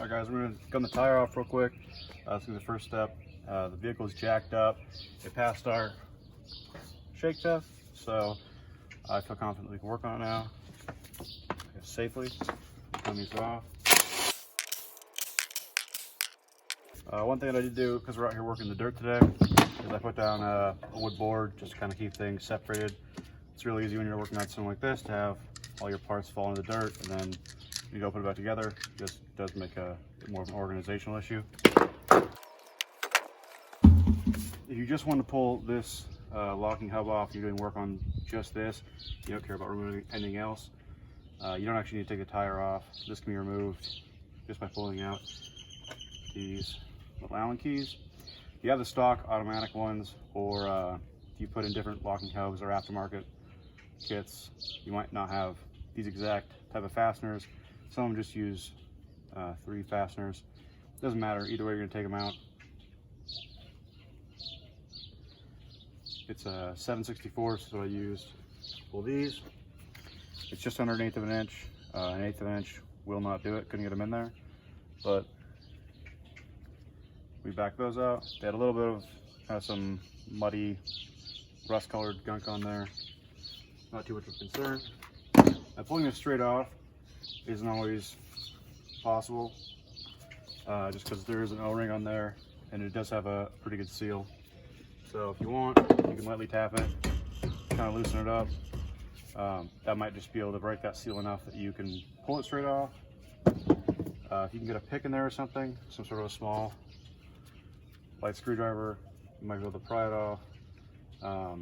Alright guys, we're going to gun the tire off real quick. Let's do the first step. The vehicle's jacked up. It passed our shake test, so I feel confident we can work on it now safely. Turn these off. One thing that I did do, because we're out here working the dirt today, is I put down a wood board just to kind of keep things separated. It's really easy when you're working on something like this to have all your parts fall in the dirt, and then you go put it back together. It just does make a more of an organizational issue. If you just want to pull this locking hub off, you're doing work on just this, you don't care about removing anything else, you don't actually need to take the tire off. This can be removed just by pulling out these little Allen keys. You have the stock automatic ones, or if you put in different locking hubs or aftermarket kits, you might not have these exact type of fasteners. Some of them just use 3 fasteners. Doesn't matter, either way you're going to take them out. It's a 7/64, so I used to pull these. It's just under 1/8 of an inch. An 1/8 of an inch will not do it, couldn't get them in there. But we backed those out. They had a little bit of some muddy, rust colored gunk on there. Not too much of a concern. Now pulling this straight off isn't always possible, just because there is an O-ring on there and it does have a pretty good seal. So if you want, you can lightly tap it, kind of loosen it up. That might just be able to break that seal enough that you can pull it straight off. If you can get a pick in there or something, some sort of a small light screwdriver, you might be able to pry it off. So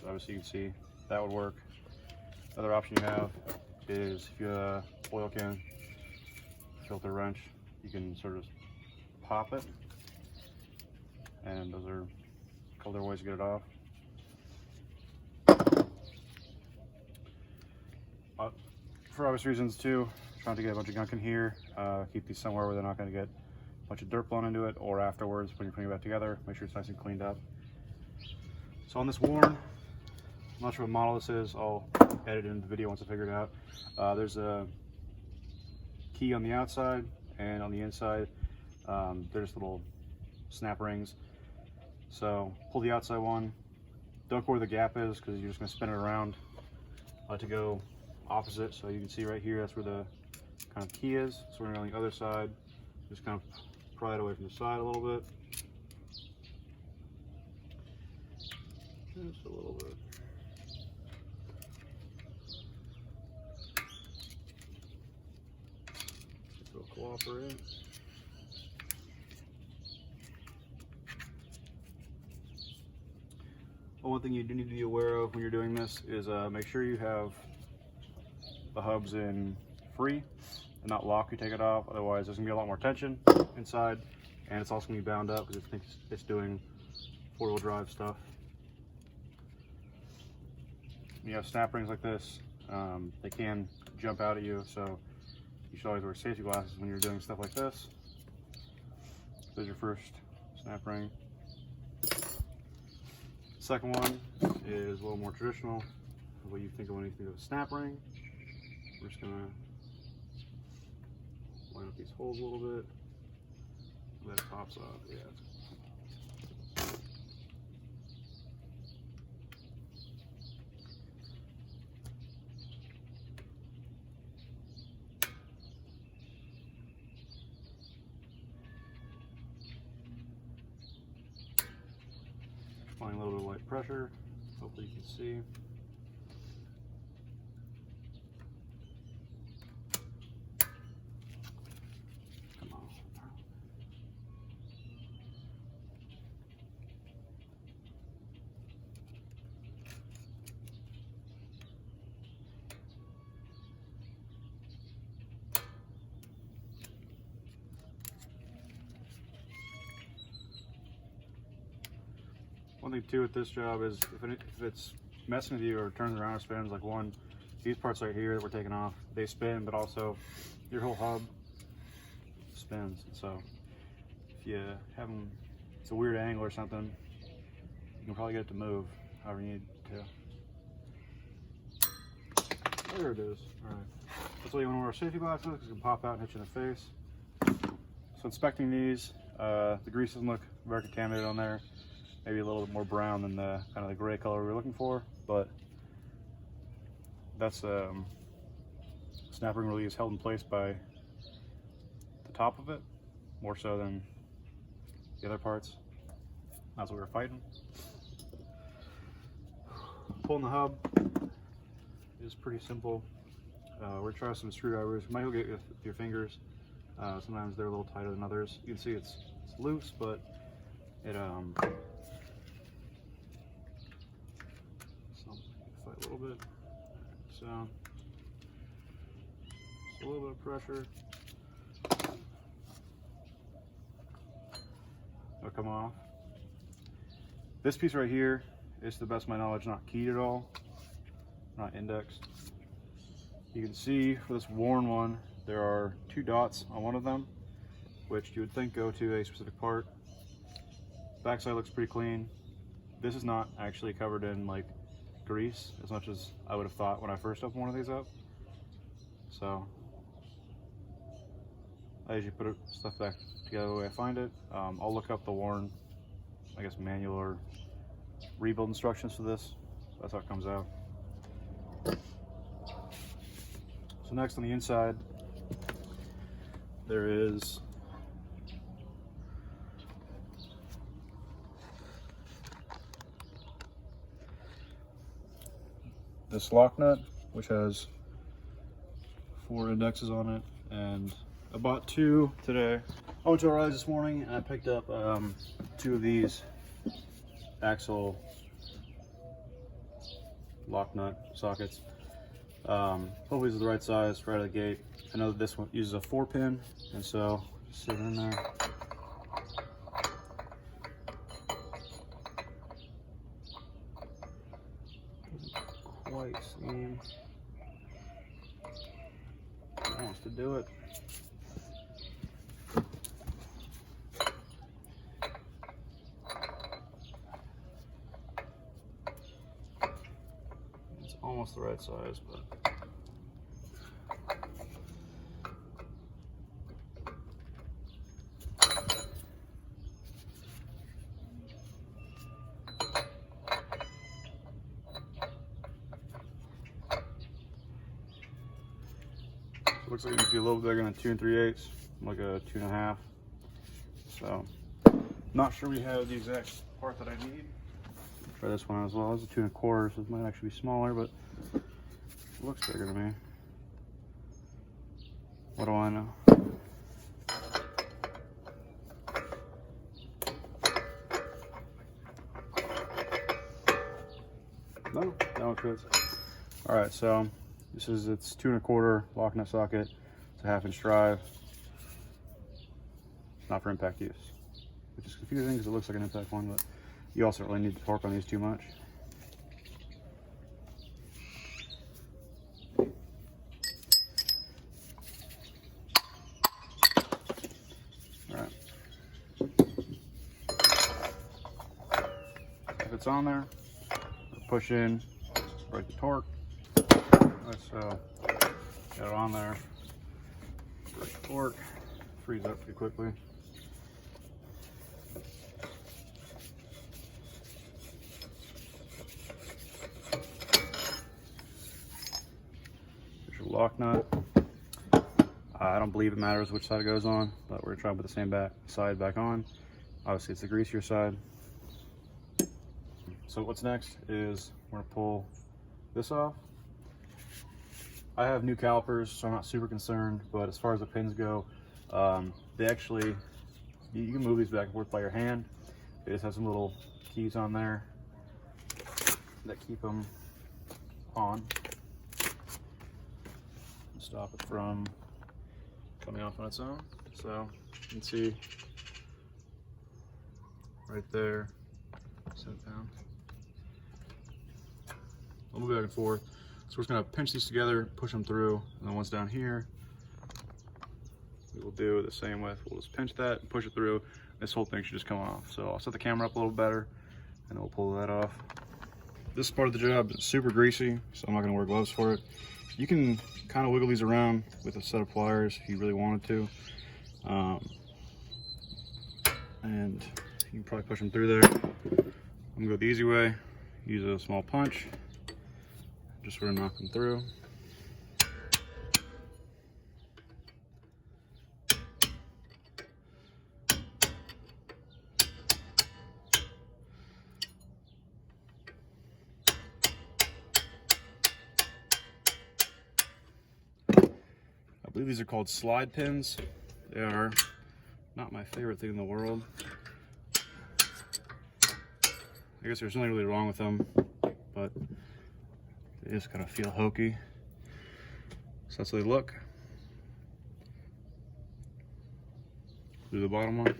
obviously you can see that would work. Another option you have is if you have a oil can filter wrench, you can sort of pop it, and those are a couple different ways to get it off. For obvious reasons too, trying to get a bunch of gunk in here, keep these somewhere where they're not going to get a bunch of dirt blown into it, or afterwards when you're putting it back together, make sure it's nice and cleaned up. So on this Warn, I'm not sure what model this is, I'll edit it into the video once I figure it out. There's a key on the outside, and on the inside there's little snap rings. So pull the outside one, don't go where the gap is because you're just going to spin it around to go opposite. So you can see right here, that's where the kind of key is. So we're going to go on the other side, just kind of pry it away from the side a little bit. Just a little bit. It'll cooperate. Well, one thing you do need to be aware of when you're doing this is make sure you have the hubs in free and not locked. You take it off, otherwise there's gonna be a lot more tension inside, and it's also gonna be bound up because it thinks it's doing 4-wheel drive stuff. When you have snap rings like this, they can jump out at you, so you should always wear safety glasses when you're doing stuff like this. There's your first snap ring. Second one is a little more traditional, what you think of when you think of a snap ring. We're just gonna line up these holes a little bit. That pops off. Yeah. Applying a little bit of light pressure. Hopefully you can see. One thing too with this job is if it's messing with you or turns around or spins, like these parts right here that we're taking off, they spin, but also your whole hub spins. So if you have them, it's a weird angle or something, you can probably get it to move however you need to. There it is. All right. That's why you want to wear safety glasses, because it can pop out and hit you in the face. So inspecting these, the grease doesn't look very contaminated on there. Maybe a little bit more brown than the kind of the gray color we were looking for, but that's snap ring really is held in place by the top of it, more so than the other parts. That's what we were fighting. Pulling the hub is pretty simple. We're gonna try some screwdrivers. You might get with your fingers. Sometimes they're a little tighter than others. You can see it's loose, but it fight a little bit. So just a little bit of pressure. It'll come off. This piece right here is, to the best of my knowledge, not keyed at all, not indexed. You can see for this worn one, there are 2 dots on one of them, which you would think go to a specific part. Backside looks pretty clean. This is not actually covered in like grease as much as I would have thought when I first opened one of these up. So I usually put stuff back together the way I find it. I'll look up the worn, I guess, manual or rebuild instructions for this. That's how it comes out. So next on the inside, there is this lock nut, which has 4 indexes on it, and I bought 2 today. I went to Oreilly's this morning and I picked up 2 of these axle lock nut sockets. Hopefully these are the right size right out of the gate. I know that this one uses a 4-pin, and so just sit it in there. Doesn't quite seem wants to do it. It's almost the right size, but looks like it needs to be a little bigger than 2 3/8, like a 2 1/2. So, not sure we have the exact part that I need. Try this one as well. It's a 2 1/4, so it might actually be smaller, but it looks bigger to me. What do I know? No, that one fits. All right, so this is its 2 1/4 lock nut socket. It's a 1/2-inch drive. It's not for impact use, which is confusing because it looks like an impact one, but you also don't really need to torque on these too much. All right. If it's on there, push in, break the torque. Let's get it on there, break the torque, freeze up pretty quickly. There's your lock nut. I don't believe it matters which side it goes on, but we're gonna try to put the same side back on. Obviously it's the greasier side. So what's next is we're gonna pull this off. I have new calipers, so I'm not super concerned, but as far as the pins go, they actually, you can move these back and forth by your hand. They just have some little keys on there that keep them on. Stop it from coming off on its own. So you can see right there, set it down. I'll move back and forth. So we're just gonna pinch these together, push them through, and then once down here, we will do the same with, we'll just pinch that and push it through. This whole thing should just come off. So I'll set the camera up a little better and then we'll pull that off. This part of the job is super greasy, so I'm not gonna wear gloves for it. You can kind of wiggle these around with a set of pliers if you really wanted to. And you can probably push them through there. I'm gonna go the easy way, use a small punch, just sort of knock them through. I believe these are called slide pins. They are not my favorite thing in the world. I guess there's nothing really wrong with them, but they just kind of feel hokey. So that's how they look. Do the bottom one.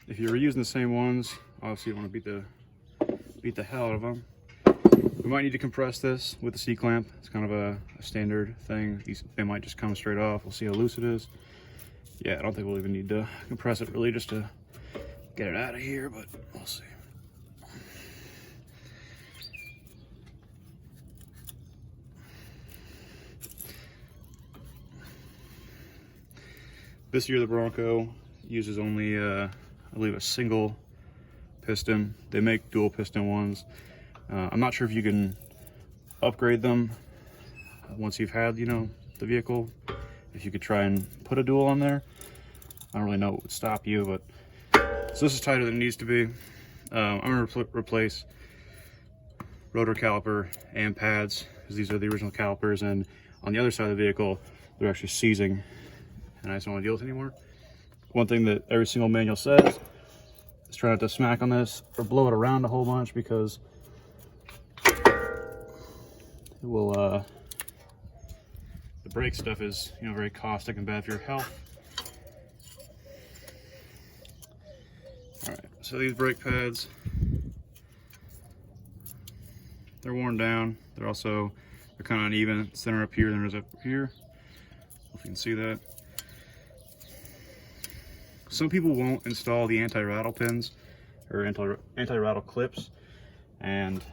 If you're using the same ones, obviously you want to beat the hell out of them. We might need to compress this with the C-clamp. It's kind of a standard thing. They might just come straight off. We'll see how loose it is. Yeah, I don't think we'll even need to compress it really just to get it out of here, but we'll see. This year the Bronco uses only I believe a single piston. They make dual piston ones. I'm not sure if you can upgrade them once you've had, you know, the vehicle. If you could try and put a dual on there. I don't really know what would stop you, but so this is tighter than it needs to be. I'm gonna replace rotor caliper and pads, because these are the original calipers, and on the other side of the vehicle they're actually seizing, and I just don't want to deal with it anymore. One thing that every single manual says is try not to smack on this or blow it around a whole bunch, because it will the brake stuff is, you know, very caustic and bad for your health. All right, so these brake pads, they're worn down. They're kind of uneven. Center up here than it is up here. If you can see that. Some people won't install the anti-rattle pins or anti-rattle clips, and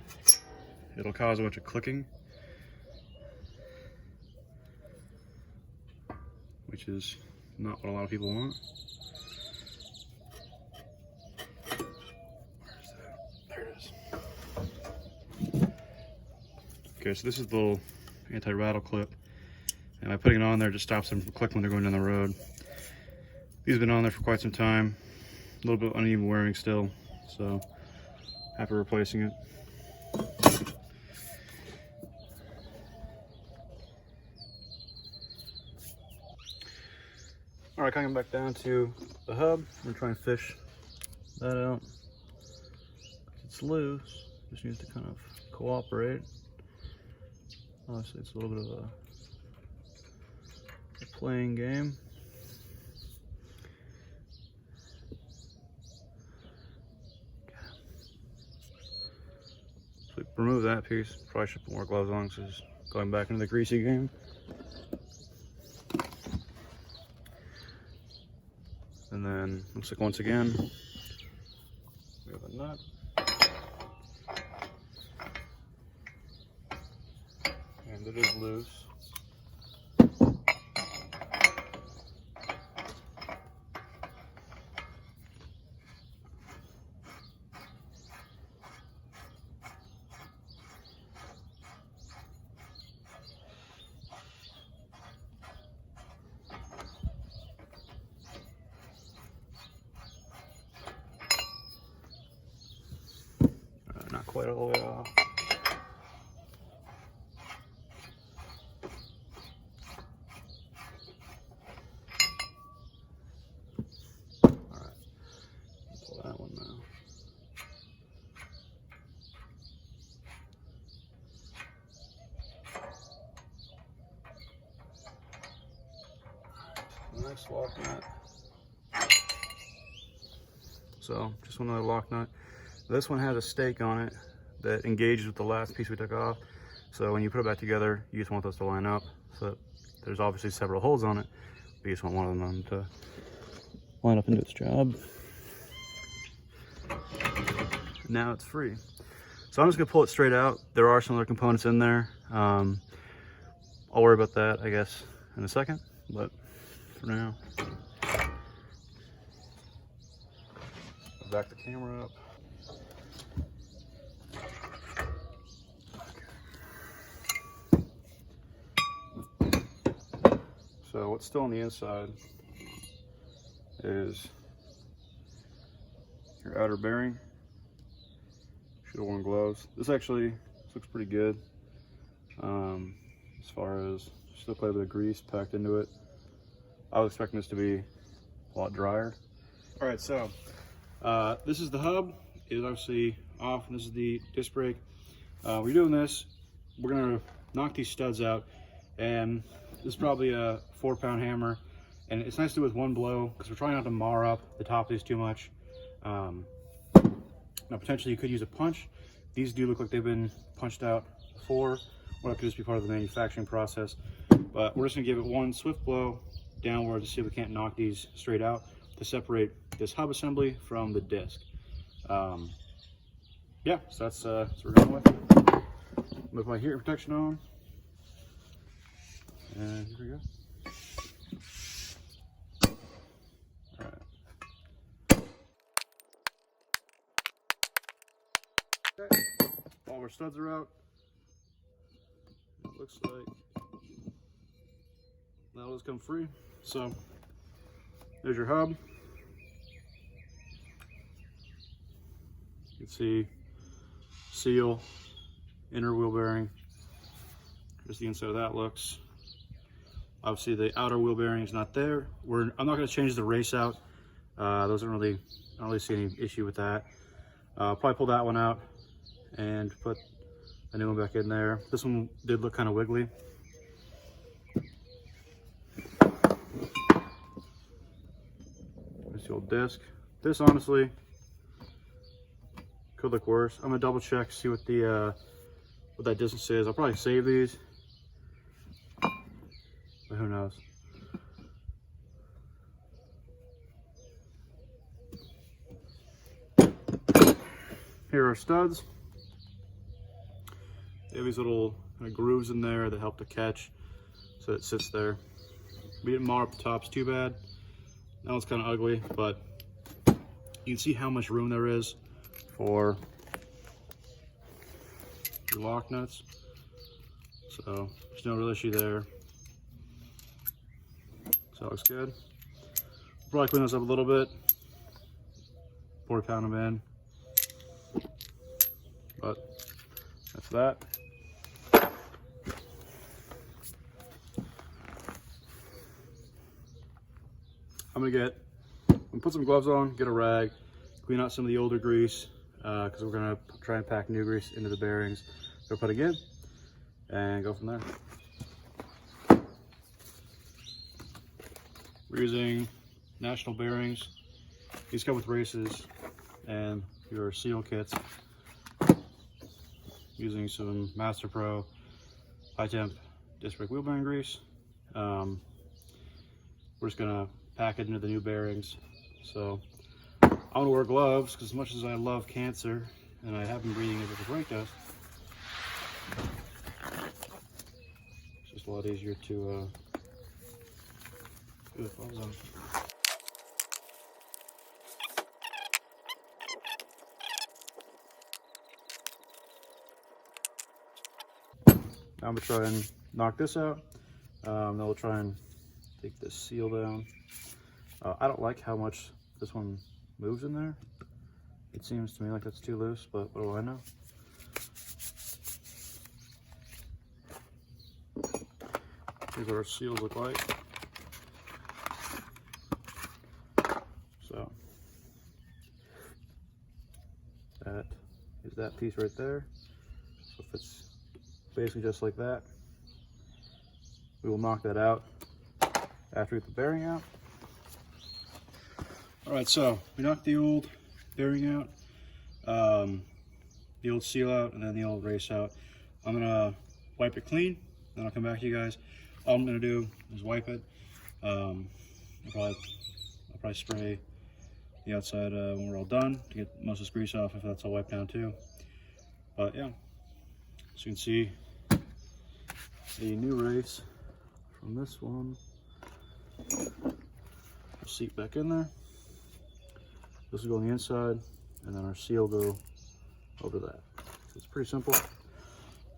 it'll cause a bunch of clicking, which is not what a lot of people want. Where's that? There it is. Okay, so this is the little anti-rattle clip, and by putting it on there, it just stops them from clicking when they're going down the road. These have been on there for quite some time. A little bit uneven wearing still, so after replacing it. All right, coming back down to the hub, I'm gonna try and fish that out. It's loose, just needs to kind of cooperate. Honestly, it's a little bit of a playing game. So remove that piece. Probably should put more gloves on because it's going back into the greasy game. And then looks like once again we have a nut. And it is loose. Not quite all the way off. Alright, pull that one now. Nice lock nut. So, just one other lock nut. This one has a stake on it that engages with the last piece we took off. So when you put it back together, you just want those to line up so that there's obviously several holes on it. We just want one of them to line up and do its job. Now it's free. So I'm just gonna pull it straight out. There are some other components in there. I'll worry about that, I guess, in a second, but for now, back the camera up. So what's still on the inside is your outer bearing. Should have worn gloves. This looks pretty good. As far as still quite a bit of grease packed into it. I was expecting this to be a lot drier. All right, so this is the hub. It is obviously off, and this is the disc brake. We're doing this. We're gonna knock these studs out, and this is probably a 4-pound hammer, and it's nice to do with one blow because we're trying not to mar up the top of these too much. Now potentially you could use a punch. These do look like they've been punched out before, or it could just be part of the manufacturing process. But we're just gonna give it one swift blow downward to see if we can't knock these straight out to separate this hub assembly from the disc. Yeah, so that's what we're going with. With my heat protection on, and here we go. Okay. All our studs are out. It looks like that'll just come free. So there's your hub. You can see seal, inner wheel bearing. Here's the inside of that looks. Obviously the outer wheel bearing is not there. I'm not going to change the race out. I don't really see any issue with that. Probably pull that one out and put a new one back in there. This one did look kind of wiggly. There's the old disc. This honestly could look worse. I'm gonna double check, see what the what that distance is. I'll probably save these, but who knows. Here are studs. They have these little kind of grooves in there that help to catch, so it sits there. We didn't mar up the tops too bad. That one's kind of ugly, but you can see how much room there is for your lock nuts. So there's no real issue there. So it looks good. Probably clean those up a little bit. 4-pound them in. But that's that. I'm gonna put some gloves on, get a rag, clean out some of the older grease, because we're gonna try and pack new grease into the bearings. Go put it in and go from there. We're using National bearings. These come with races and your seal kits. Using some Master Pro high temp disc brake wheel bearing grease. We're just gonna pack it into the new bearings. So I'm gonna wear gloves because as much as I love cancer and I have been breathing it with the brake dust, it's just a lot easier to put the gloves on. Now I'm gonna try and knock this out. Then we'll try and take this seal down. I don't like how much this one moves in there. It seems to me like that's too loose, but what do I know? Here's what our seals look like. So that is that piece right there. So if it's basically just like that, we will knock that out after we get the bearing out. All right, so we knocked the old bearing out, the old seal out, and then the old race out. I'm gonna wipe it clean, then I'll come back to you guys. all I'm gonna do is wipe it. I'll probably spray the outside when we're all done to get most of this grease off, if that's all wiped down too. But yeah, as you can see, the new race from this one. Seat back in there. This will go on the inside, and then our seal go over that. So it's pretty simple.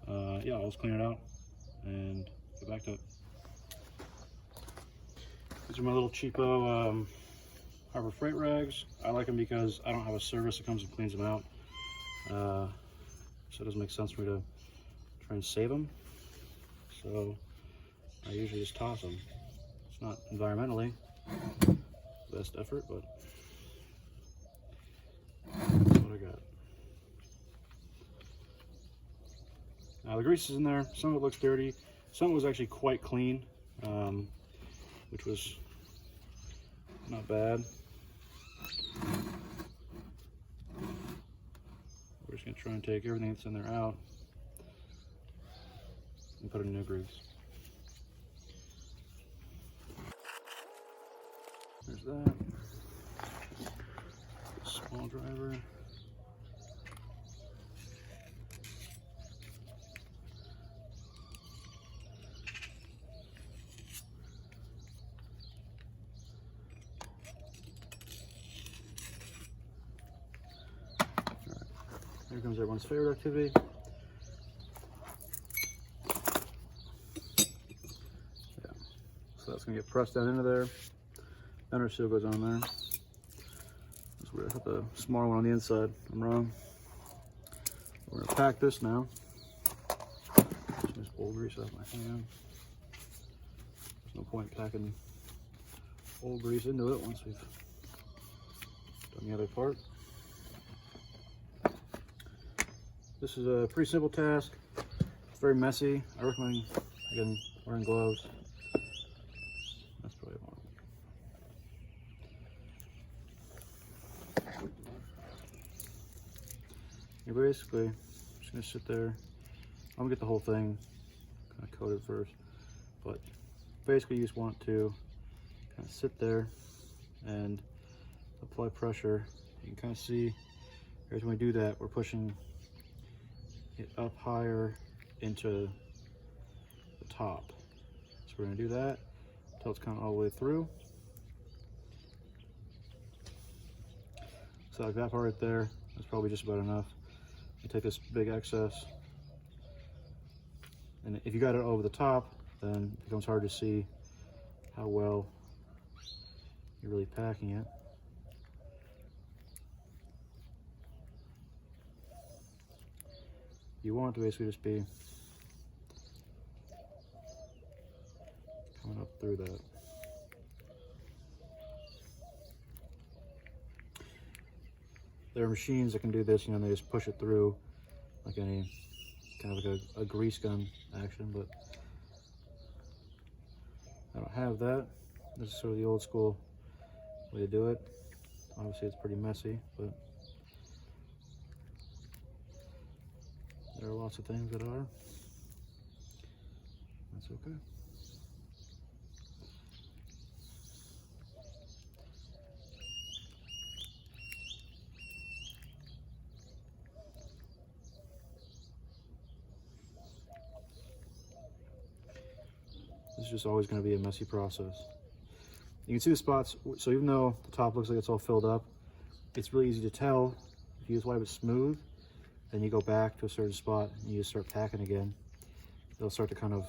Yeah, I'll just clean it out and get back to it. These are my little cheapo Harbor Freight rags. I like them because I don't have a service that comes and cleans them out. So it doesn't make sense for me to try and save them. So I usually just toss them. It's not environmentally the best effort, but that's what I got. Now the grease is in there. Some of it looks dirty. Some of it was actually quite clean, which was not bad. We're just gonna try and take everything that's in there out and put it in new grease. There's that. Small driver. Here comes everyone's favorite activity. Yeah. So that's gonna get pressed down into there. Then our seal goes on there. That's weird. I put the smaller one on the inside. I'm wrong. We're gonna pack this now. Just old grease off my hand. There's no point packing old grease into it once we've done the other part. This is a pretty simple task. It's very messy. I recommend, again, wearing gloves. That's probably one. You're basically just gonna sit there. I'm gonna get the whole thing kind of coated first, but basically you just want to kind of sit there and apply pressure. You can kind of see, here's when we do that, we're pushing it up higher into the top. So we're gonna do that until it's kind of all the way through. So like that part right there, that's probably just about enough. You take this big excess, and if you got it over the top, then it becomes hard to see how well you're really packing it. You want it to basically just be coming up through that. There are machines that can do this, you know, they just push it through like any kind of like a grease gun action, but I don't have that. This is sort of the old school way to do it. Obviously it's pretty messy, but there are lots of things that are. That's okay. This is just always going to be a messy process. You can see the spots, so even though the top looks like it's all filled up, it's really easy to tell. If you just wipe it smooth, then you go back to a certain spot and you just start packing again. It'll start to kind of,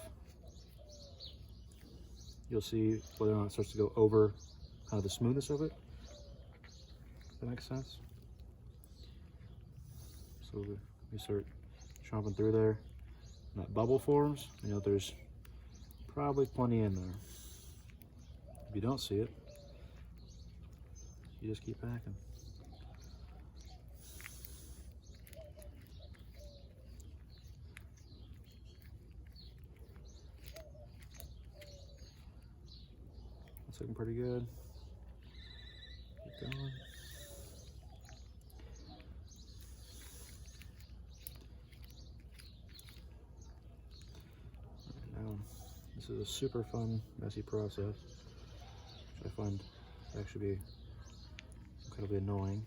you'll see whether or not it starts to go over kind of the smoothness of it. Does that make sense? So we start chomping through there, and that bubble forms. You know, there's probably plenty in there. If you don't see it, you just keep packing. That's looking pretty good. Keep going. Now, This is a super fun, messy process, which I find to actually be incredibly annoying.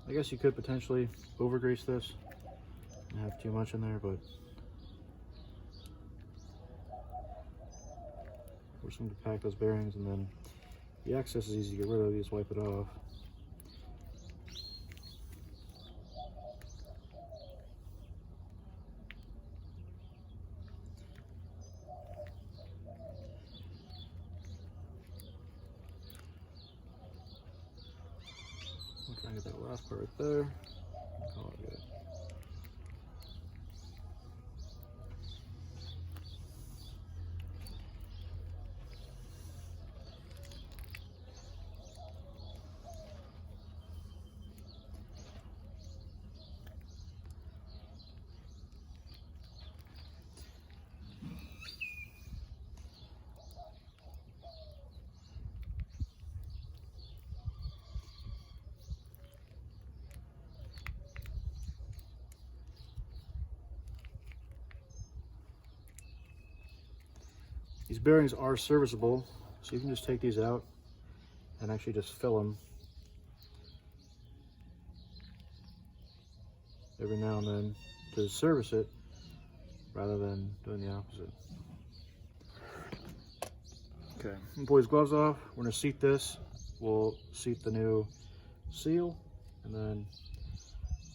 I guess you could potentially over grease this and have too much in there, but we're just going to pack those bearings, and then the excess is easy to get rid of. You just wipe it off. We'll try and get that last part right there. Call it good. These bearings are serviceable, so you can just take these out and actually just fill them every now and then to service it, rather than doing the opposite. Okay, pull these gloves off. We're going to seat this. We'll seat the new seal, and then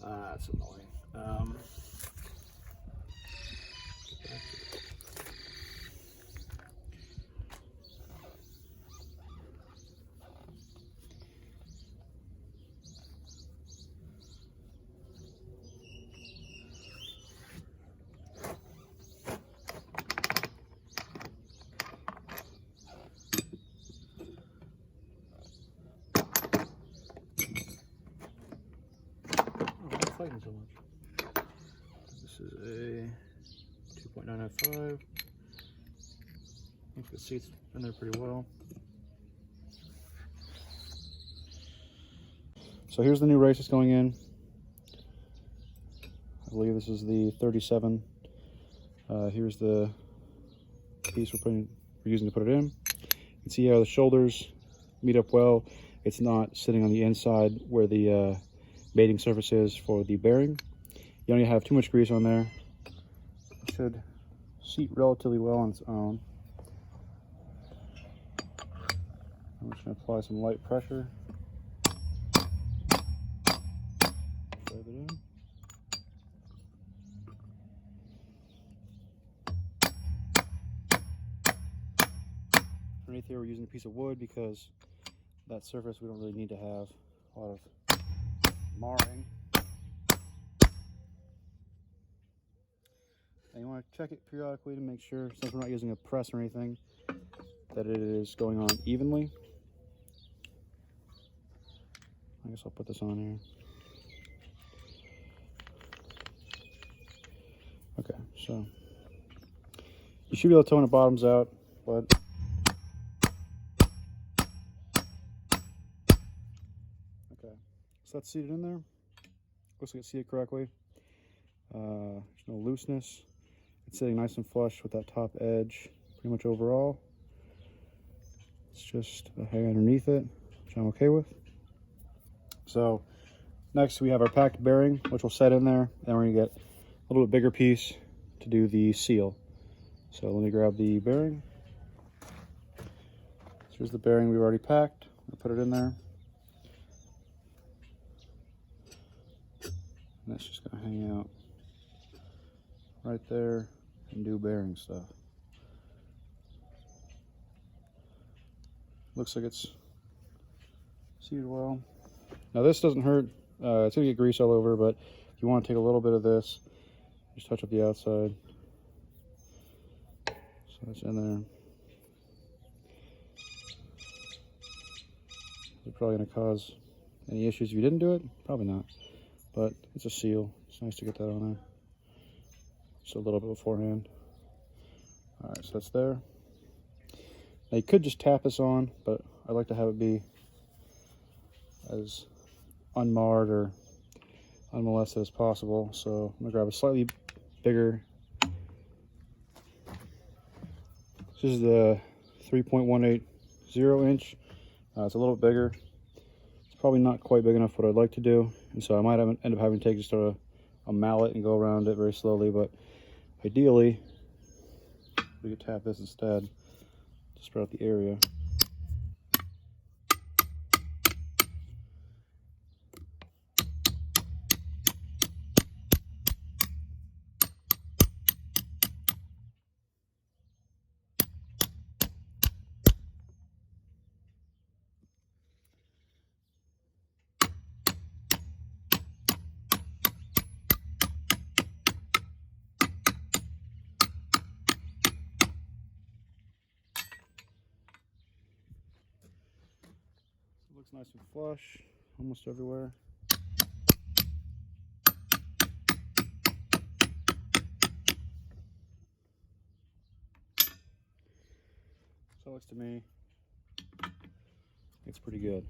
that's annoying. Get back to it. Fighting so much. This is a 2.995. I think the seat's in there pretty well. So here's the new race that's going in. I believe this is the 37. Here's the piece we're using to put it in. You can see how the shoulders meet up well. It's not sitting on the inside where the mating surface is for the bearing. You don't need to have too much grease on there. It should seat relatively well on its own. I'm just going to apply some light pressure. Shove it in. Underneath here we're using a piece of wood because that surface we don't really need to have a lot of marring. And you want to check it periodically to make sure, since we're not using a press or anything, that it is going on evenly. I guess I'll put this on here. Okay, so you should be able to tone the bottoms out, but so that's seated in there. Looks like it's seated correctly. There's no looseness. It's sitting nice and flush with that top edge pretty much overall. It's just the hair underneath it, which I'm okay with. So next we have our packed bearing, which will set in there, and we're going to get a little bit bigger piece to do the seal. So let me grab the bearing. Here's the bearing we've already packed. I'll put it in there. And that's just going to hang out right there and do bearing stuff. Looks like it's seated well. Now this doesn't hurt. It's going to get grease all over, but if you want to take a little bit of this, just touch up the outside. So it's in there. Is it probably going to cause any issues if you didn't do it? Probably not. But it's a seal. It's nice to get that on there. just a little bit beforehand. All right, so that's there. Now you could just tap this on, but I like to have it be as unmarred or unmolested as possible. So I'm gonna grab a slightly bigger. This is the 3.180 inch. It's a little bit bigger. It's probably not quite big enough for what I'd like to do, and so I might end up having to take just a mallet and go around it very slowly, but ideally we could tap this instead to spread out the area. Looks nice and flush, almost everywhere. So it looks to me, it's pretty good.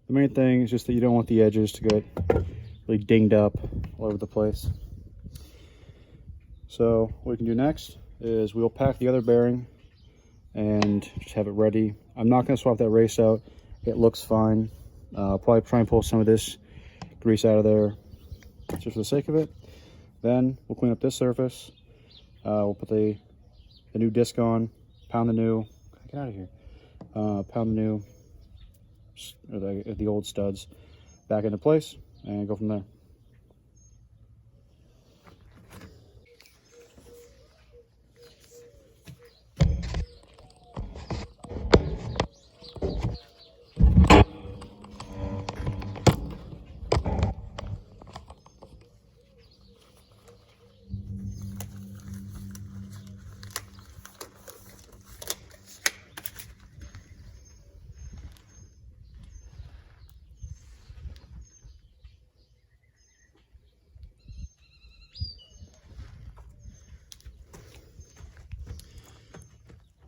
The main thing is just that you don't want the edges to get really dinged up all over the place. So what we can do next is we'll pack the other bearing and just have it ready. I'm not going to swap that race out. It looks fine. I'll probably try and pull some of this grease out of there just for the sake of it. Then we'll clean up this surface. We'll put the new disc on, pound the new, get out of here, pound the new, or the old studs back into place and go from there.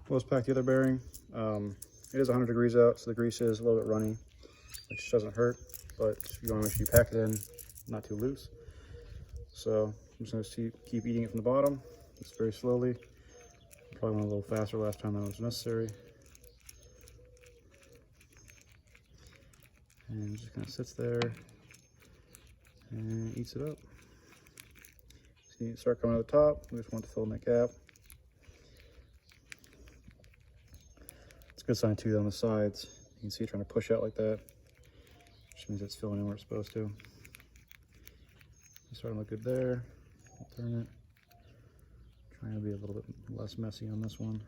Let's pack the other bearing. It is 100 degrees out, so the grease is a little bit runny, which doesn't hurt, but you want to make sure you pack it in not too loose. So I'm just going to keep eating it from the bottom, just very slowly. Probably went a little faster last time than was necessary. And it just kind of sits there and eats it up. So you start coming out the top. We just want to fill in that gap. It's a good sign too on the sides. You can see it trying to push out like that, which means it's filling in where it's supposed to. It's starting to look good there. I'll turn it. Trying to be a little bit less messy on this one.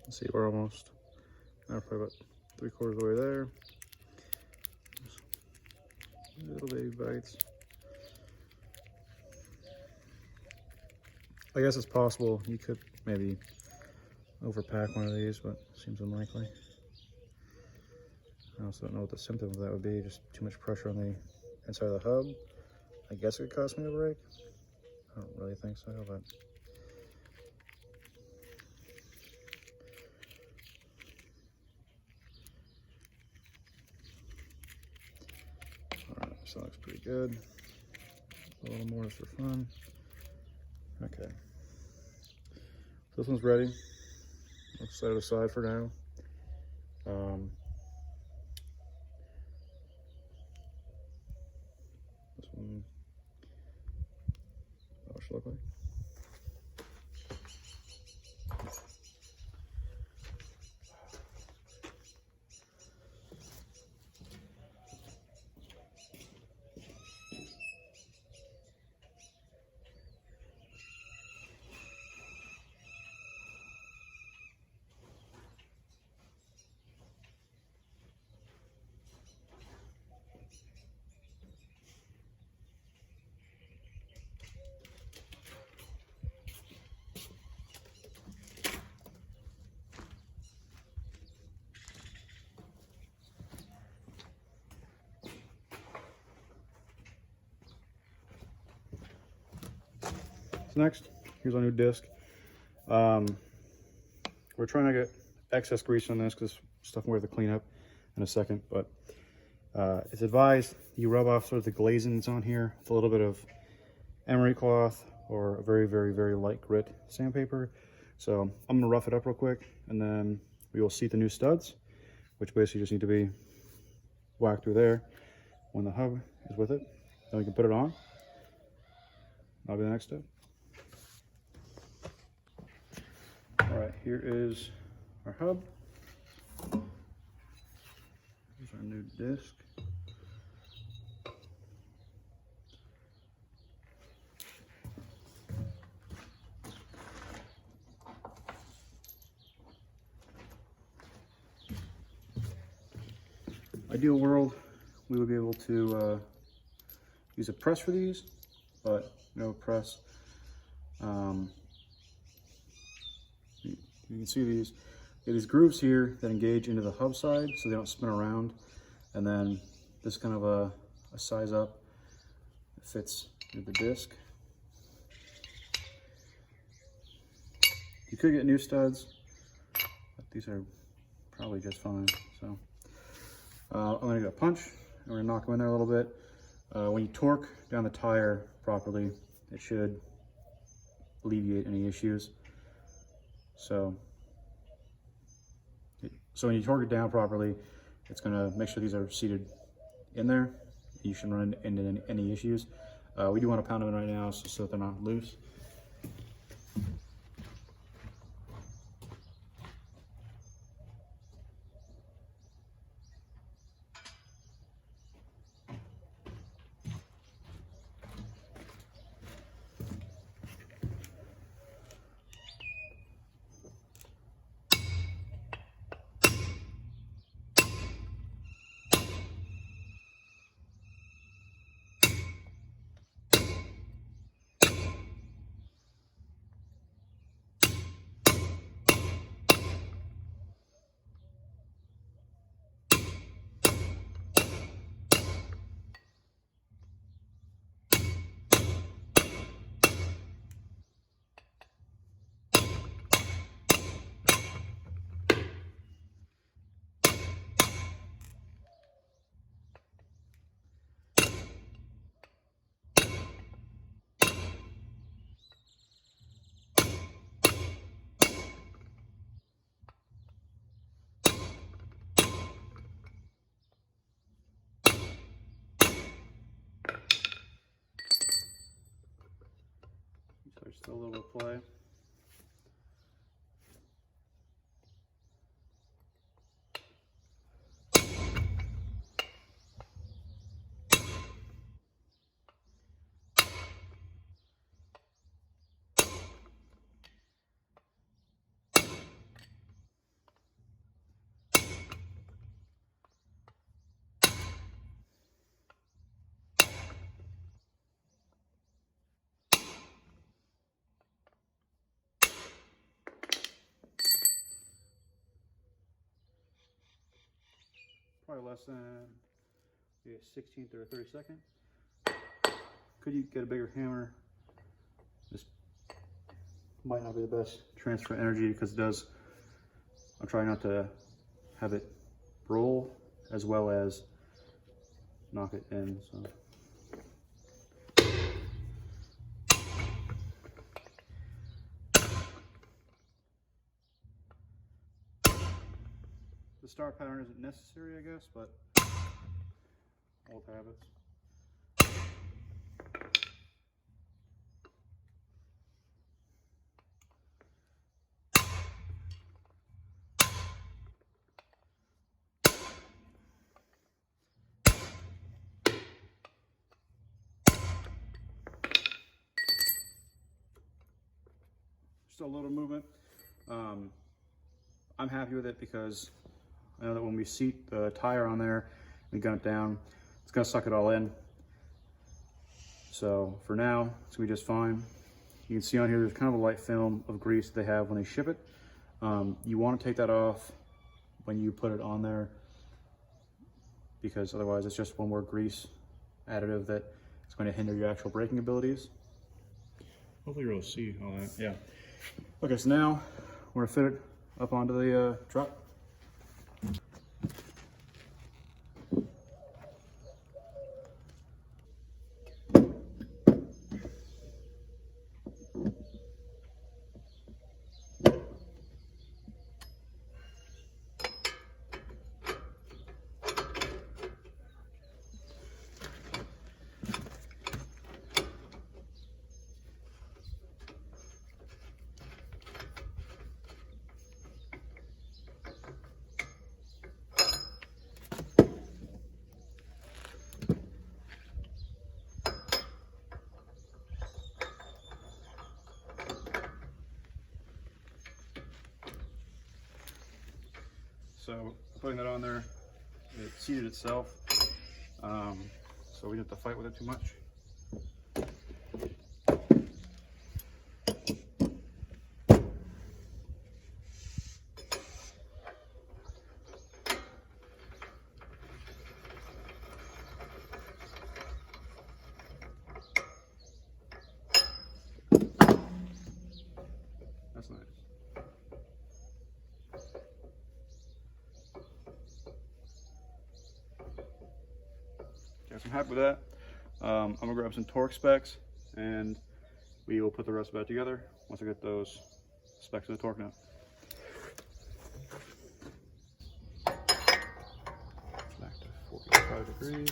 Let's see, we're almost, probably about 3/4 of the way there. Just little baby bites. I guess it's possible you could maybe overpack one of these, but seems unlikely. I also don't know what the symptom of that would be, just too much pressure on the inside of the hub. I guess it could cost me a brake. I don't really think so, but alright, so that looks pretty good. A little more just for fun. Okay. So this one's ready. Let's set it aside for now. This one, what it should look like. So next, here's our new disc. We're trying to get excess grease on this because stuff we have to clean up in a second, but it's advised you rub off sort of the glazings on here with a little bit of emery cloth or a very, very, very light grit sandpaper. So I'm gonna rough it up real quick, and then we will seat the new studs, which basically just need to be whacked through there when the hub is with it. Then we can put it on. That'll be the next step. All right, here is our hub. Here's our new disc. Ideal world, we would be able to use a press for these, but no press. You can see these grooves here that engage into the hub side so they don't spin around, and then this kind of a size up that fits into the disc. You could get new studs, but these are probably just fine. So I'm gonna get a punch and we're gonna knock them in there a little bit. When you torque down the tire properly, it should alleviate any issues. So when you torque it down properly, it's gonna make sure these are seated in there. You shouldn't run into any issues. We do want to pound them in right now so that they're not loose. There's still a little bit of play. probably less than a 16th or a 32nd. Could you get a bigger hammer? This might not be the best transfer energy because it does. I'm trying not to have it roll as well as knock it in. So. The star pattern isn't necessary, I guess, but old habits. Just a little movement. I'm happy with it because I know that when we seat the tire on there and gun it down, it's gonna suck it all in. So for now, it's gonna be just fine. You can see on here, there's kind of a light film of grease that they have when they ship it. You wanna take that off when you put it on there because otherwise it's just one more grease additive that is going to hinder your actual braking abilities. Hopefully you're able to see all that, yeah. Okay, so now we're gonna fit it up onto the truck. So putting that on there, it seated itself, so we didn't have to fight with it too much. That's nice. So I'm happy with that. I'm gonna grab some torque specs and we will put the rest of that together once I get those specs of the torque nut. Back to 45 degrees.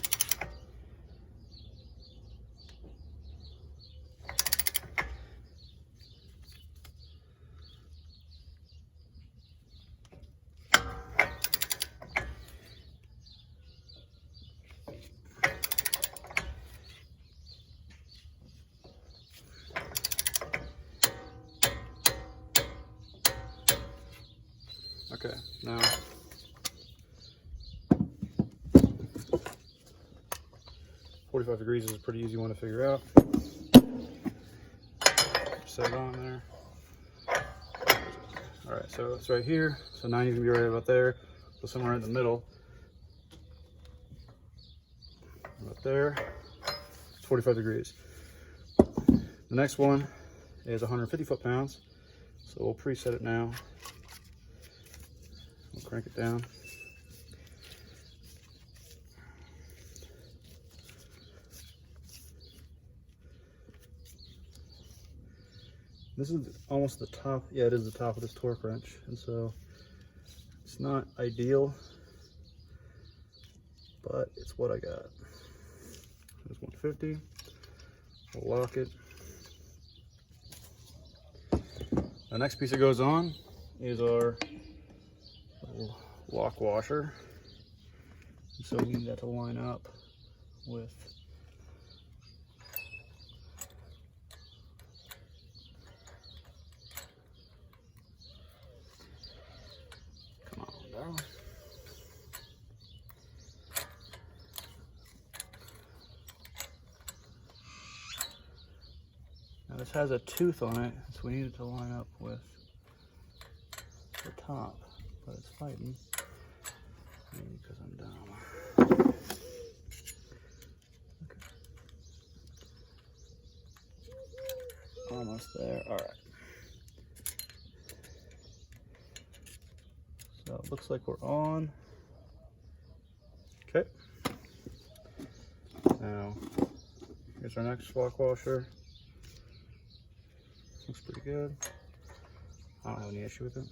Okay, now 45 degrees is a pretty easy one to figure out. Set it on there. All right, so it's right here. So 90 is gonna be right about there. So somewhere in the middle. About there. It's 45 degrees. The next one is 150 foot-pounds. So we'll preset it now. We'll crank it down. This is almost the top, yeah, it is the top of this torque wrench, and so it's not ideal, but it's what I got. There's 150, we'll lock it. The next piece that goes on is our little lock washer, and so we need that to line up with Now this has a tooth on it, so we need it to line up with the top, but it's fighting. Maybe because I'm dumb. Okay. Almost there. All right. So it looks like we're on. Okay. Now, here's our next flock washer. Looks pretty good. I don't have any issue with it.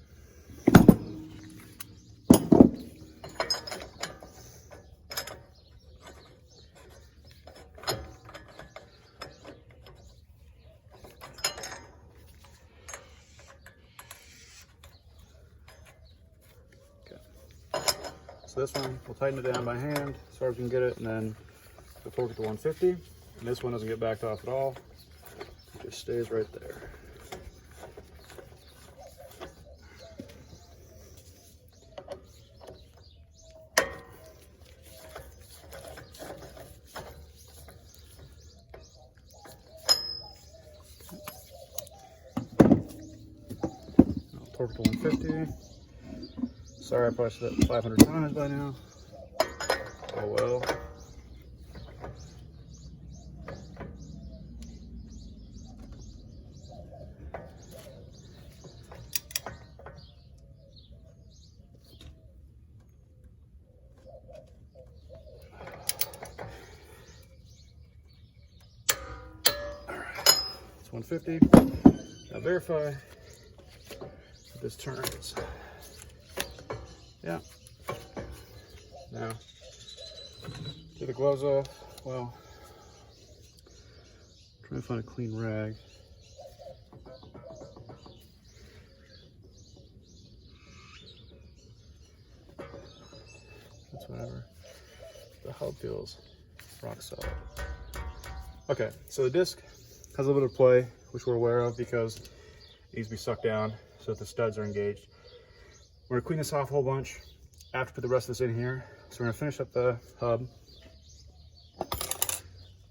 So this one, we'll tighten it down by hand as far as we can get it, and then we'll torque it to 150. And this one doesn't get backed off at all. It just stays right there. I'll torque to 150. Sorry, I probably said that 500 times by now. Oh well. It's 150. Now verify that this turns. Yeah. Now, get the gloves off. Well, try to find a clean rag. That's whatever. The hub feels rock solid. Okay, so the disc has a little bit of play, which we're aware of because it needs to be sucked down so that the studs are engaged. We're gonna clean this off a whole bunch after put the rest of this in here. So we're gonna finish up the hub.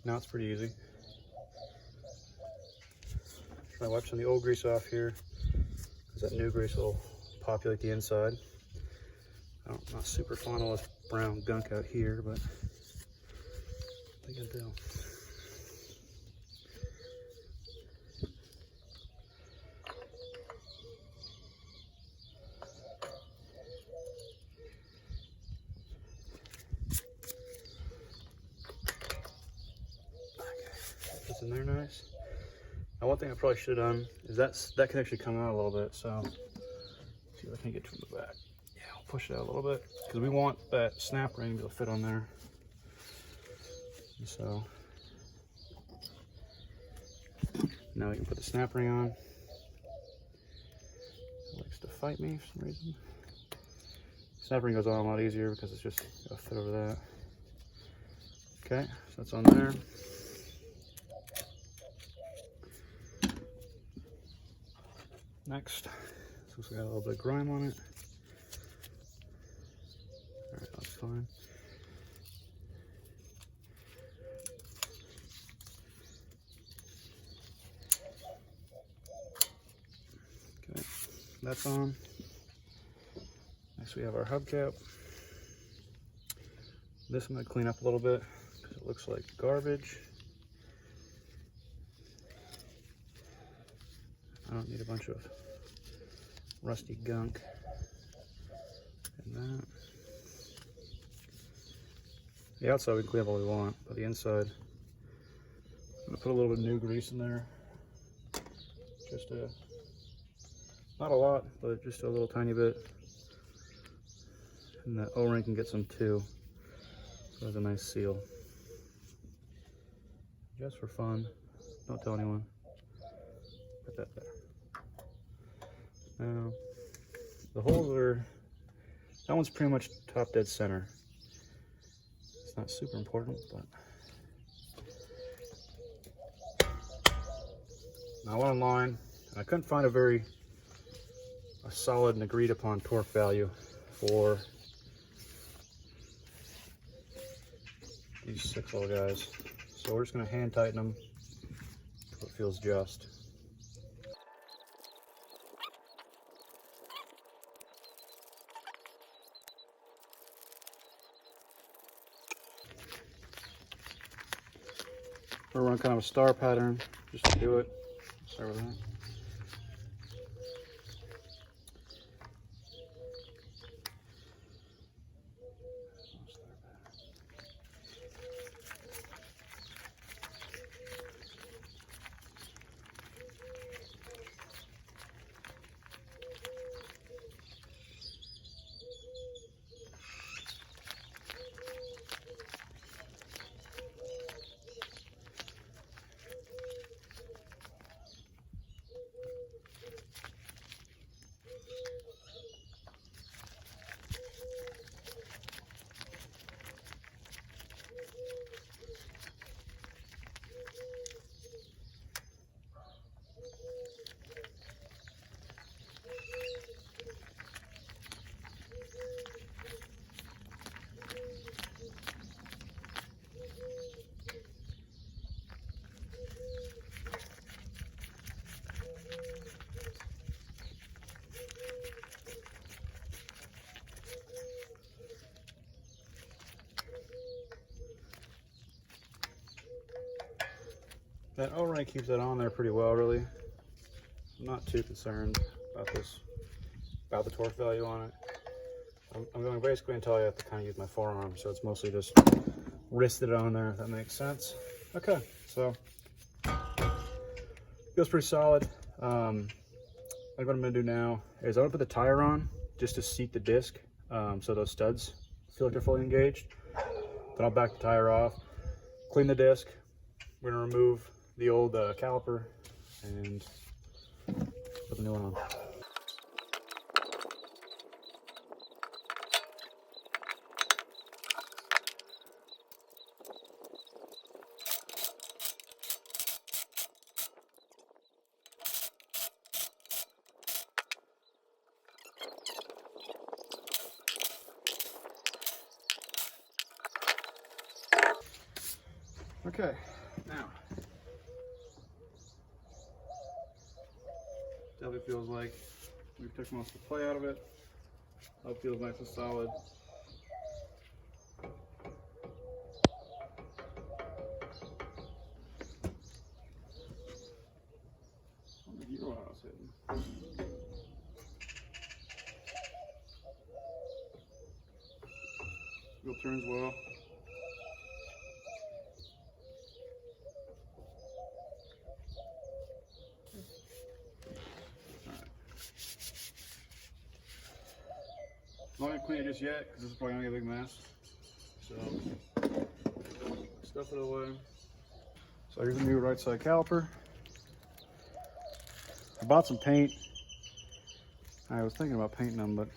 Now it's pretty easy. Try to wipe some of the old grease off here because that new grease will populate the inside. I'm not super fond of this brown gunk out here, but what are you gonna do? In there nice. Now one thing I probably should have done is that can actually come out a little bit, so let's see if I can get from the back. Yeah, I'll push it out a little bit because we want that snap ring to fit on there. And so now we can put the snap ring on. It likes to fight me for some reason. Snap ring goes on a lot easier because it's just a fit over that. Okay, so that's on there. Next, this looks like got a little bit of grime on it. All right, that's fine. Okay, that's on. Next we have our hubcap. This I'm going to clean up a little bit because it looks like garbage. I don't need a bunch of rusty gunk in that. The outside we can clean up all we want, but the inside, I'm going to put a little bit of new grease in there. Just not a lot, but just a little tiny bit. And that O-ring can get some too. So that's a nice seal. Just for fun. Don't tell anyone. Put that there. Now, the holes are, that one's pretty much top dead center. It's not super important, but. Now I went online, and I couldn't find a solid and agreed upon torque value for these 6 little guys. So we're just gonna hand tighten them until it feels just. We're running kind of a star pattern just to do it. Start with that. That O-ring keeps that on there pretty well, really. I'm not too concerned about this, about the torque value on it. I'm going basically until I have to kind of use my forearm, so it's mostly just wristed on there, if that makes sense. Okay, so feels pretty solid. What I'm gonna do now is I'm gonna put the tire on just to seat the disc, so those studs feel like they're fully engaged. Then I'll back the tire off, clean the disc. We're gonna remove the old caliper and put the new one on. Okay, now definitely feels like we took most of the play out of it. It feels nice and solid. The Hero House hitting. Wheel turns well. I'm not going to clean it just yet because this is probably going to get a big mess. So, stuff it away. So here's the new right side caliper. I bought some paint. I was thinking about painting them, but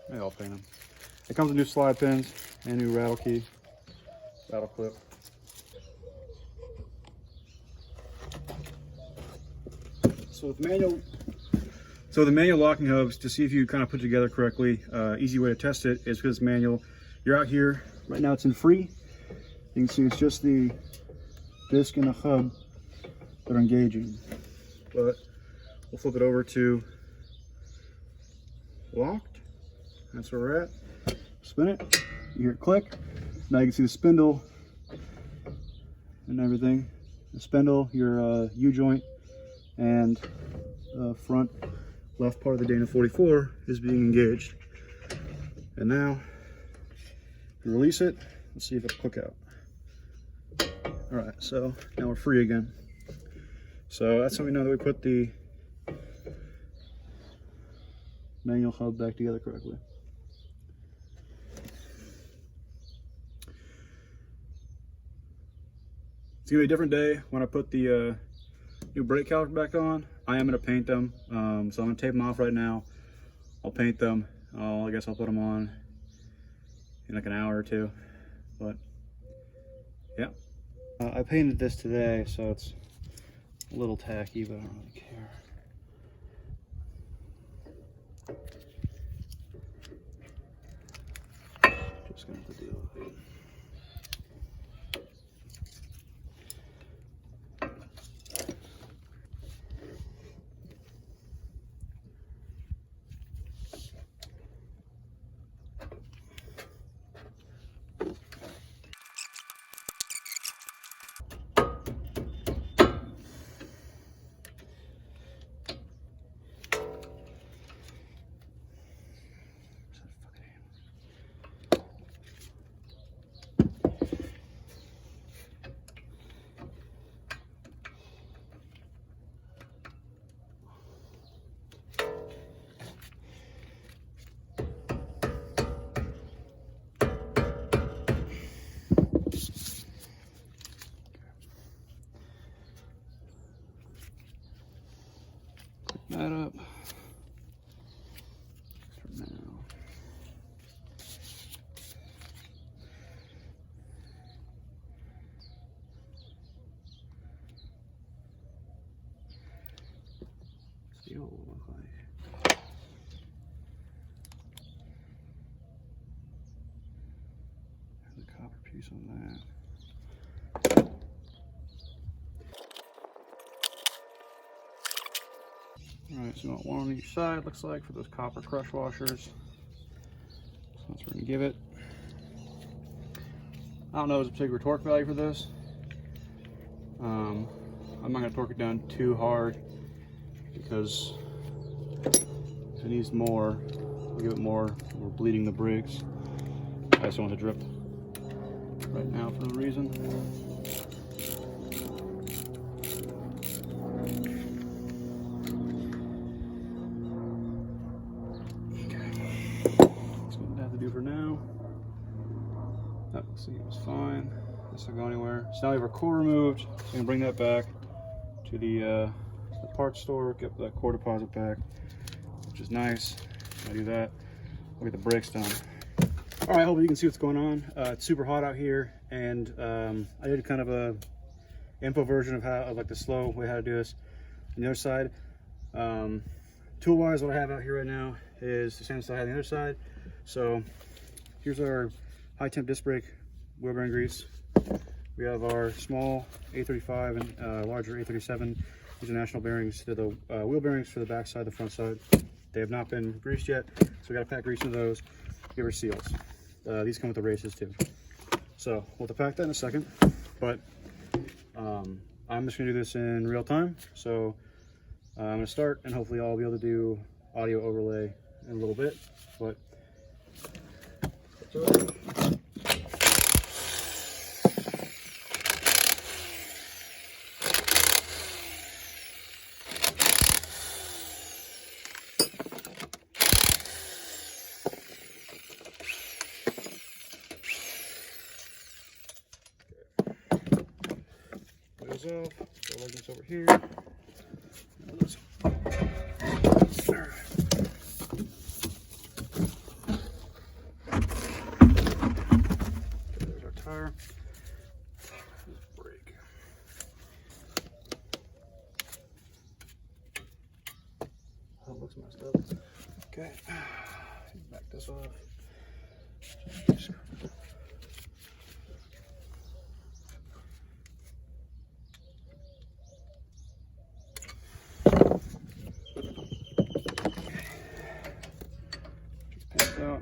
maybe I'll paint them. It comes with new slide pins and new rattle key, rattle clip. So with the manual locking hubs, to see if you kind of put it together correctly, easy way to test it is because it's manual. You're out here, right now it's in free. You can see it's just the disc and the hub that are engaging. But we'll flip it over to locked. That's where we're at. Spin it, you hear it click. Now you can see the spindle and everything. The spindle, your U-joint, and front left part of the Dana 44 is being engaged. And now, if you release it, let's see if it'll click out. All right, so now we're free again. So that's how we know that we put the manual hub back together correctly. It's gonna be a different day when I put the new brake caliper back on. I am gonna paint them, so I'm gonna tape them off right now. I'll paint them. I guess I'll put them on in like an hour or two. But yeah, I painted this today, so it's a little tacky, but I don't really care. Just gonna have to deal with it. that up for now. See what it will look like. There's a copper piece on that. Alright, so you want one on each side, looks like, for those copper crush washers. So that's what we're going to give it. I don't know if there's a particular torque value for this. I'm not going to torque it down too hard because if it needs more, we'll give it more. We're bleeding the brakes. I just don't want to drip right now for no reason. For now. Oh, see, it was fine. This will go anywhere. So now we have our core removed. So I'm gonna bring that back to the parts store, get that core deposit back, which is nice. I do that. I'll get the brakes done. All right, hopefully you can see what's going on. It's super hot out here, and I did kind of a info version of like the slow way how to do this. On the other side, tool-wise, what I have out here right now is the same stuff I have on the other side. So here's our high temp disc brake wheel bearing grease. We have our small A35 and larger A37. These are national bearings. They're the wheel bearings for the back side, the front side. They have not been greased yet, so we got to pack grease into those. Give her seals. These come with the races too. So we'll have to pack that in a second, but I'm just gonna do this in real time. So I'm gonna start, and hopefully I'll be able to do audio overlay in a little bit, but goes off. So like this over here. There's our tire. Brake. Oh, it looks messed up. Okay. Back this off. Out.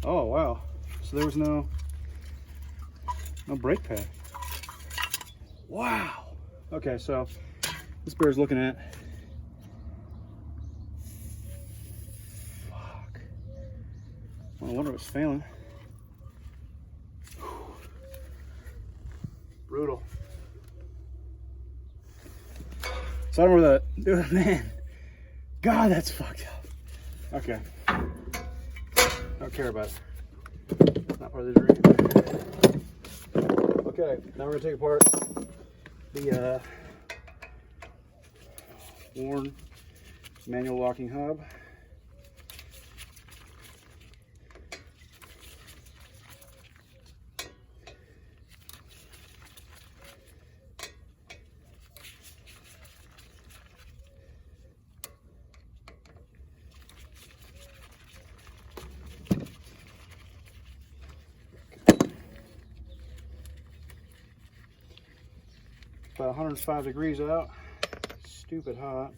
Oh wow, so there was no brake pad. Wow. Okay, so this bear's looking at, fuck, well, I wonder what's failing. Brutal. So I don't know where that, dude, man, God, that's fucked up. Okay, I don't care about it. Not part of the dream. Okay, now we're gonna take apart the worn manual locking hub. About 105 degrees out. Stupid hot.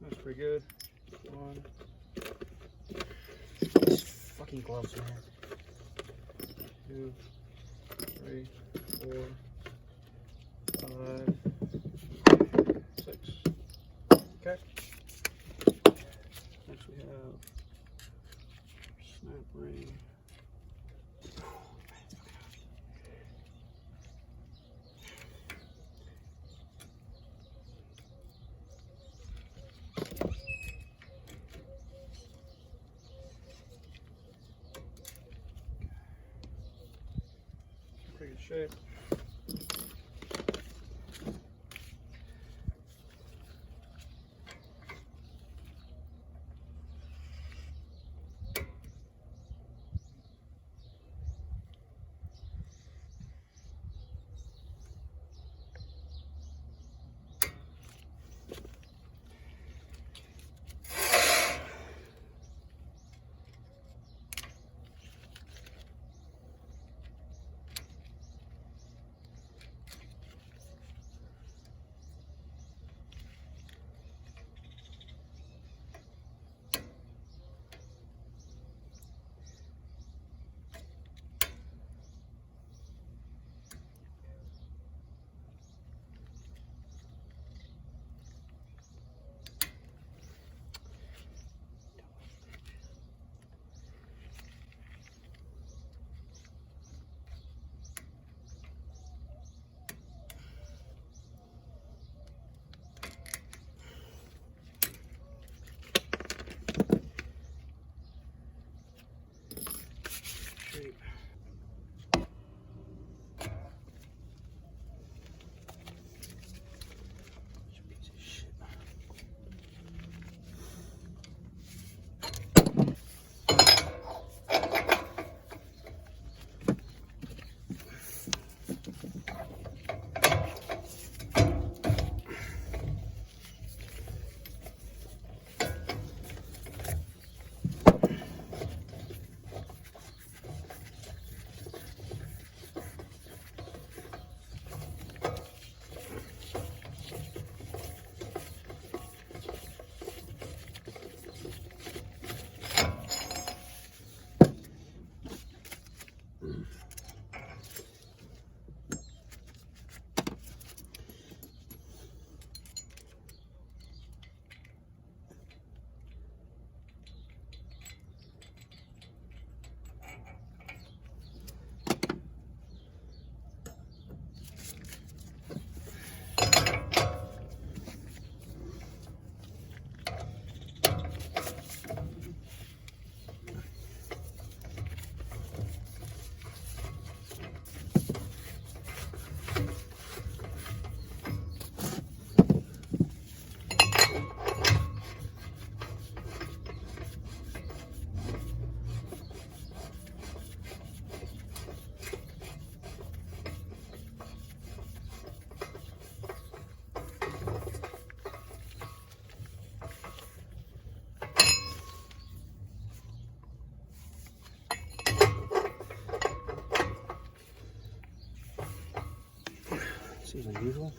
That's pretty good. One. These fucking gloves, man. 2, 3, 4, 5, 6. Okay. Next we have snap ring. Pretty good shape. Seems unusual.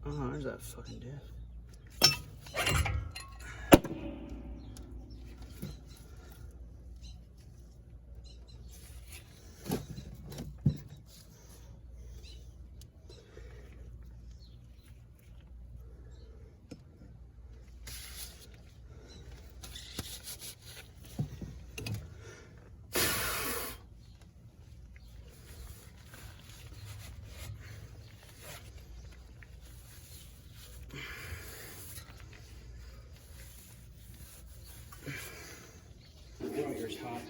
Oh, there's that fucking diff. Here's hot.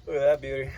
Look at that beauty.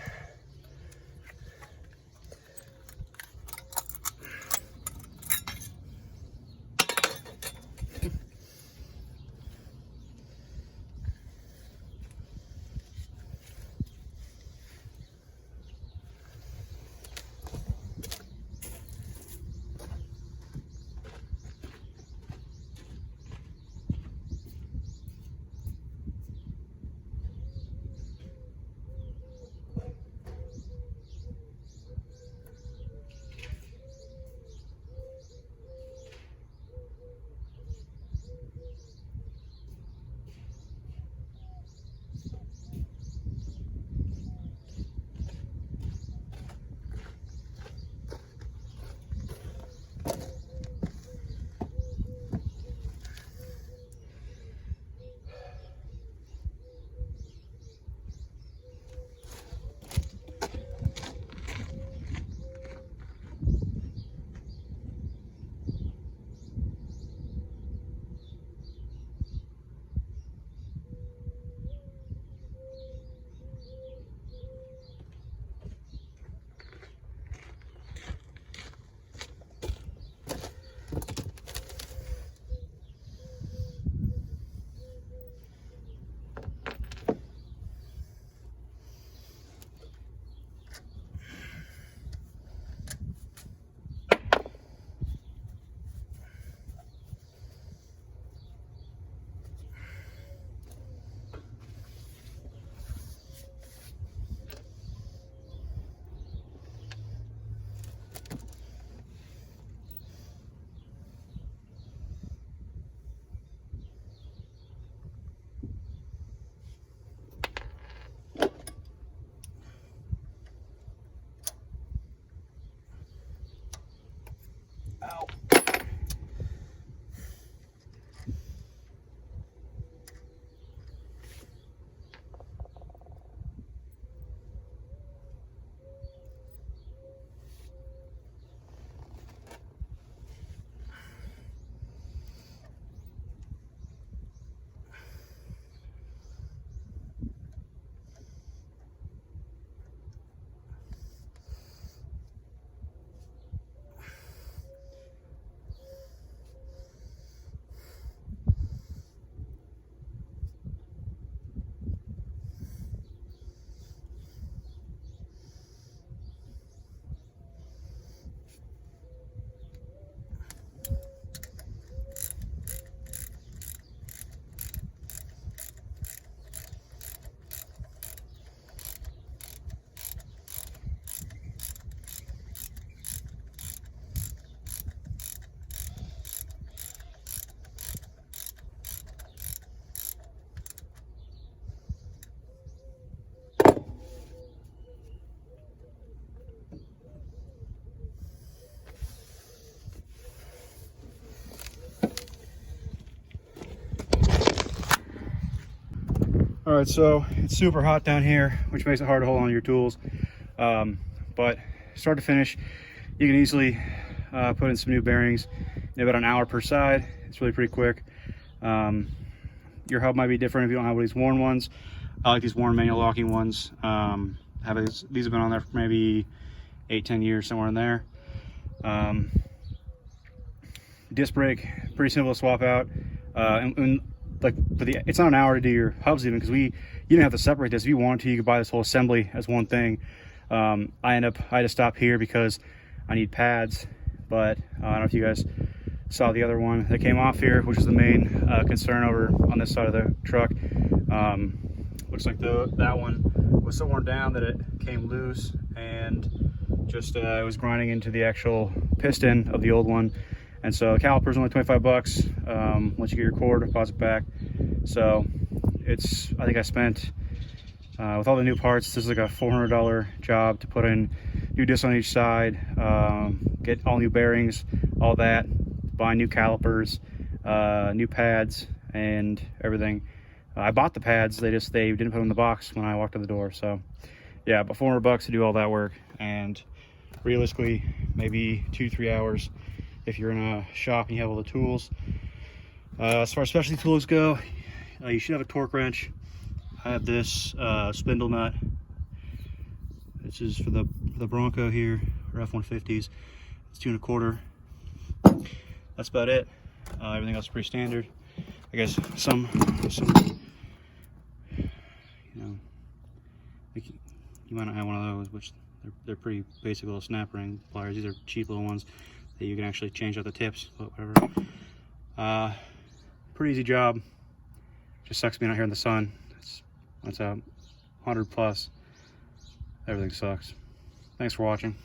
right, so it's super hot down here, which makes it hard to hold on to your tools. But start to finish, you can easily put in some new bearings in about an hour per side. It's really pretty quick. Your hub might be different if you don't have these worn ones. I like these worn manual locking ones. These have been on there for maybe 8-10 years, somewhere in there. Disc brake, pretty simple to swap out. Like it's not an hour to do your hubs even, because you didn't have to separate this. If you wanted to, you could buy this whole assembly as one thing. I had to stop here because I need pads, but I don't know if you guys saw the other one that came off here, which is the main concern over on this side of the truck. Looks like that one was so worn down that it came loose and just it was grinding into the actual piston of the old one. And so Caliper's only 25 bucks. Once you get your cord, deposit back. So I think I spent, with all the new parts, this is like a $400 job to put in new discs on each side, get all new bearings, all that, buy new calipers, new pads, and everything. I bought the pads, they didn't put them in the box when I walked in the door. So yeah, about 400 bucks to do all that work, and realistically, maybe 2-3 hours if you're in a shop and you have all the tools. As far as specialty tools go, you should have a torque wrench. I have this spindle nut. This is for the Bronco here, or F150s. It's 2 1/4. That's about it. Everything else is pretty standard. I guess some you might not have one of those, which they're pretty basic little snap ring pliers. These are cheap little ones that you can actually change out the tips, but whatever. Pretty easy job. Just sucks being out here in the sun. It's 100 plus. Everything sucks. Thanks for watching.